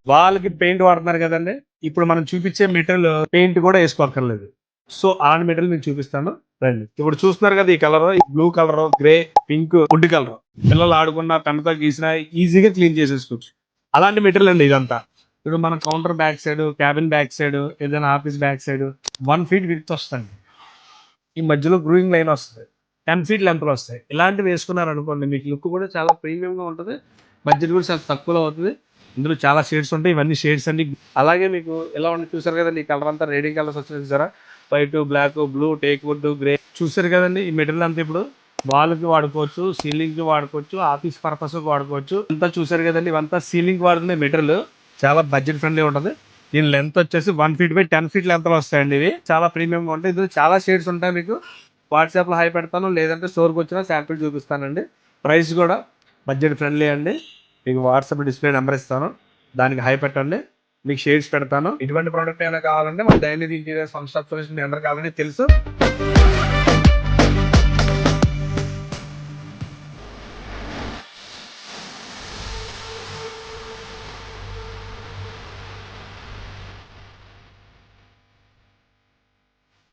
వాళ్ళకి పెయింట్ వాడుతున్నారు కదండి. ఇప్పుడు మనం చూపించే మెటీరియల్ పెయింట్ కూడా వేసుకోక్కర్లేదు. సో అలాంటి మెటీరియల్ మీకు చూపిస్తాను రండి. ఇప్పుడు చూస్తున్నారు కదా, ఈ colour blue colour, grey, pink, would colour. పిల్లలు ఆడుకున్న పెన్నుతో గీసిన ఈజీగా క్లీన్ చేసేసుకోవచ్చు. అలాంటి మెటీరియల్ అండి ఇదంతా. ఇప్పుడు మన counter back side, cabin back side, ఏదైనా office back side 1 feet width వస్తుంది. ఈ మధ్యలో గ్రూయింగ్ లైన్ వస్తుంది. 10 ఫీట్ లెంత్లో వస్తాయి. ఇలాంటివి వేసుకున్నారు అనుకోండి, మీకు లుక్ కూడా చాలా ప్రీమియంగా ఉంటుంది. బడ్జెట్ కూడా చాలా తక్కువలో అవుతుంది. ఇందులో చాలా షేడ్స్ ఉంటాయి. ఇవన్నీ షేడ్స్ అన్ని అలాగే మీకు ఎలా ఉండి చూసారు కదండి. ఈ కలర్ అంతా రేడింగ్ కలర్స్ వచ్చాయి చూసారా. White, black, blue, teak wood, grey చూసారు కదండి. ఈ మెటీరియల్ అంతా ఇప్పుడు వాల్కి వాడుకోవచ్చు, సీలింగ్ కి వాడుకోవచ్చు, ఆఫీస్ పర్పస్ వాడుకోవచ్చు. అంతా చూసారు కదండి. ఇవంతా సీలింగ్ వాడుతున్న మెటీరియల్ చాలా బడ్జెట్ ఫ్రెండ్లీ ఉంటుంది. దీని లెంత్ వచ్చేసి 1 ఫీట్ బై 10 ఫీట్ లెంత్ లో వస్తాయండి. ఇవి చాలా ప్రీమియంగా ఉంటాయి. ఇందులో చాలా షేడ్స్ ఉంటాయి. మీకు వాట్సాప్ లో హై పెడతాను, లేదంటే స్టోర్కి వచ్చినా శాంపిల్ చూపిస్తానండి. ప్రైస్ కూడా బడ్జెట్ ఫ్రెండ్లీ అండి. మీకు వాట్సాప్ డిస్ప్లే నెంబర్ ఇస్తాను, దానికి హై పెట్టండి. మీకు షేడ్స్ పెడతాను. ఇటువంటి ప్రోడక్ట్ ఏమైనా కావాలంటే మన డైలీ ఇంటీరియర్ ఫంక్షన్ మీ అందరూ కావాలని తెలుసు.